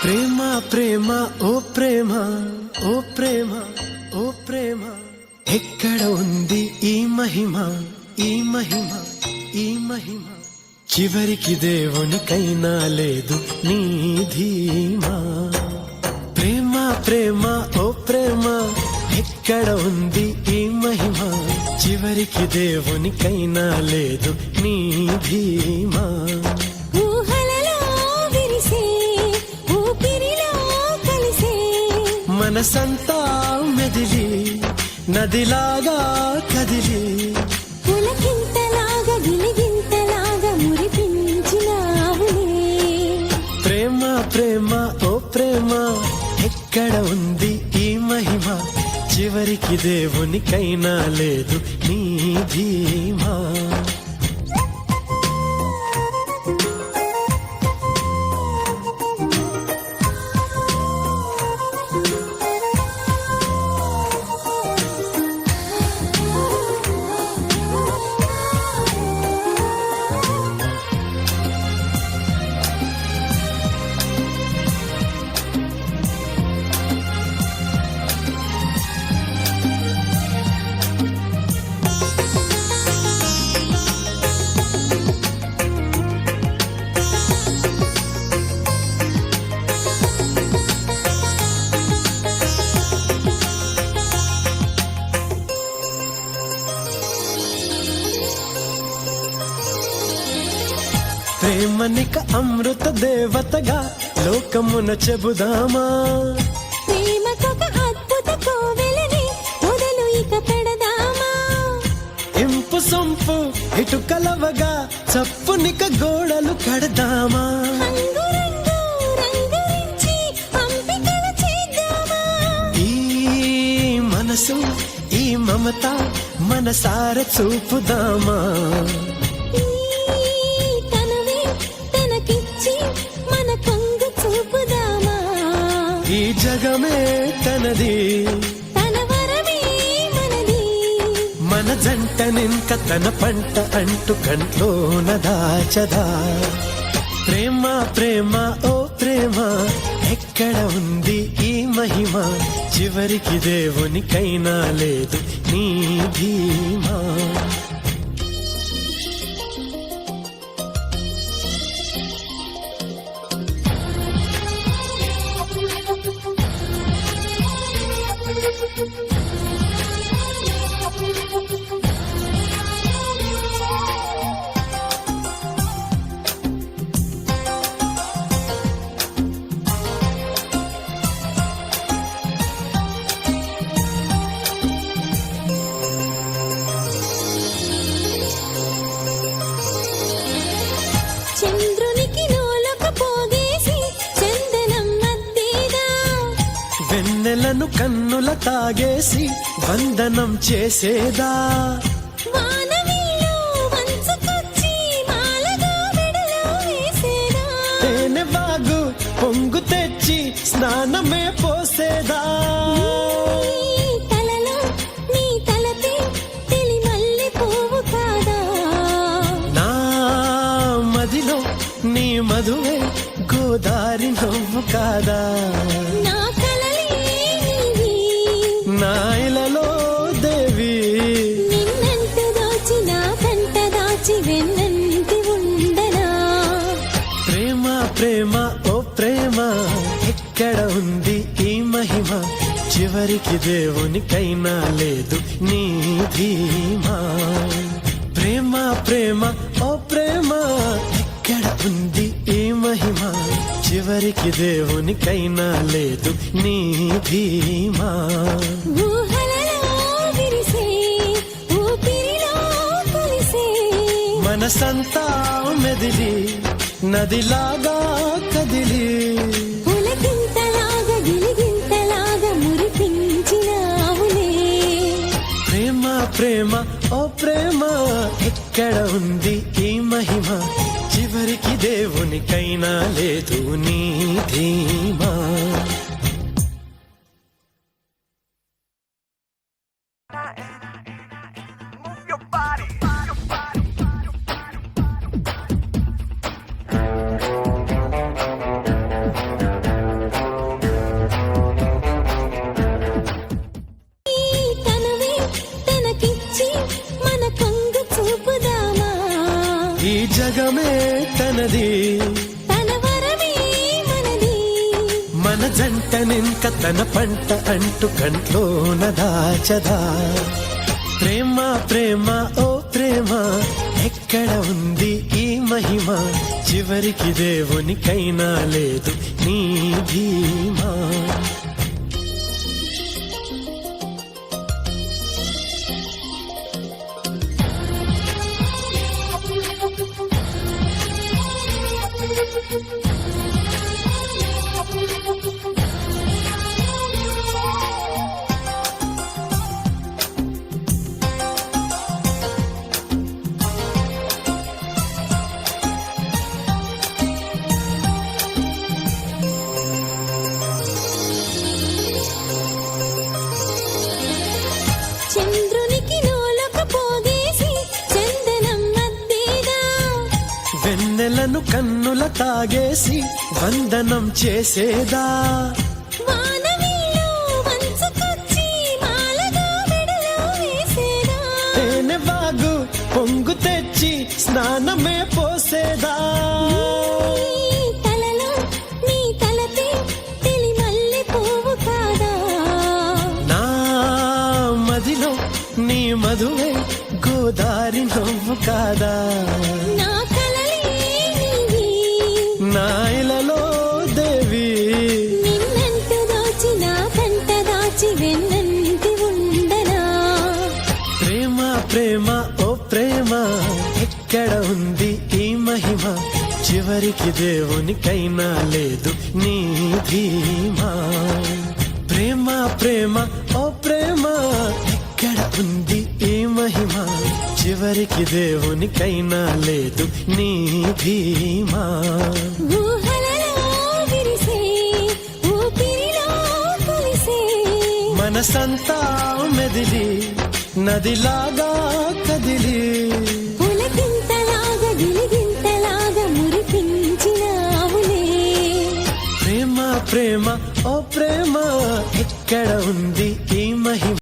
ప్రేమ ప్రేమ ఓ ప్రేమ ఓ ప్రేమ ఓ ప్రేమ ఎక్కడ ఉంది ఈ మహిమ ఈ మహిమ ఈ మహిమ చివరికి దేవునికైనా లేదు నీ ధీమా ప్రేమ ప్రేమ ఓ ప్రేమ ఎక్కడ ఉంది ఈ మహిమ చివరికి దేవునికైనా లేదు నీ ధీమా మనసంతా మెదిలి నదిలాగా కదిలి పులకింతలాగా గిలిగింతలాగా మురిపించినావులే ప్రేమ ప్రేమ ఓ ప్రేమ ఎక్కడ ఉంది ఈ మహిమ చివరికి దేవునికైనా లేదు నీ ధీమా ప్రేమనిక అమృత దేవతగా లోకమున చెబుదామా ప్రేమకొక అద్భుత కోవెలని మొదలు ఇక పెడదామా ఇంపు సొంపు ఇటు కలవగా చప్పునిక గోడలు కడదామా రంగు రంగురించి పంపికలు చేద్దామా ఈ మనసు ఈ మమత మనసార చూపుదామా ఈ జగమే తనది తన వరమే మనది మన జంటనింక తన పంట అంటూ కంట్లోన దాచదా ప్రేమ ప్రేమ ఓ ప్రేమ ఎక్కడ ఉంది ఈ మహిమ చివరికి దేవునికైనా లేదు నీ ధీమా చంద్రునికి లోలక పోగేసి చందనం నద్దేదా వెన్నెలను కన్నుల తాగేసి వందనం చేసేదా వానవిల్లు వంచుకొచ్చి మాలగా మెడలో వేసేదా తేనె వాగు పొంగు తెచ్చి స్నానమే పోసేదా తలలో నీ తలపే తెలి మల్లె పువ్వు కాదా నా మదిలో నీ మధువే గోదారి నవ్వు కాదా నా కలలే నీవి నా ఇలలో దేవి నిన్నంత దాచి నా కంట దాచి వెన్నంటి ఉండనా ప్రేమ ప్రేమ ఓ ప్రేమ ఎక్కడ ఉంది ఈ మహిమ చివరికి దేవునికైనా లేదు నీ ధీమా ప్రేమ ప్రేమ ఓ ప్రేమ ఎక్కడ ఉంది ఈ మహిమ చివరికి దేవునికైనా లేదు నీ ధీమా ఊహలలో విరిసే ఊపిరిలో కలిసే మనసంతా మెదిలి నదిలాగా కదిలి పులకింతలాగా గిలిగింతలాగా మురిపించినావులే ప్రేమ ప్రేమ ఓ ప్రేమ ఎక్కడ ఉంది ఈ మహిమ చివరికి దేవునికైనా లేదు నీ ధీమా Move your body. మన జంటనింక తన పంట అంటూ కంట్లోన దాచదా ప్రేమ ప్రేమ ఓ ప్రేమ ఎక్కడ ఉంది ఈ మహిమ చివరికి దేవునికైనా లేదు నీ ధీమా చంద్రునికి నూలక పోగేసి చందనం మద్దేదా వెన్నెలను కన్నుల తాగేసి వందనం చేసేదా వానవిల్లు వంచుకొచ్చి మాలగా మెడలో వేసేదా తేనె బాగు పొంగు తెచ్చి స్నానమే పోసేదా నీ తలలో నీ తలపే తెలి మల్లె పువ్వు కాదా నా మదిలో నీ మధువే గోదారి నవ్వు కాదా నా కలలే నీవి నా ఇలలో దేవి నిన్నంటూ దోచి నా కంట దాచి వెన్నంటి ఉండనా ప్రేమ ప్రేమ ఓ ప్రేమ ఎక్కడ ఉంది ఈ మహిమ చివరికి దేవునికైనా లేదు నీ ధీమా ప్రేమ ప్రేమ ఓ ప్రేమ ఎక్కడ ఉంది ఈ మహిమ చివరికి దేవునికైనా లేదు నీ ధీమా ఊహలలో విరిసే ఊపిరిలో కలిసే మనసంతా మెదిలి నదిలాగా కదిలి పులకింతలాగా గిలిగింతలాగా మురిపించినావులే ప్రేమ ప్రేమ ఓ ప్రేమ ఎక్కడ ఉంది ఈ మహిమ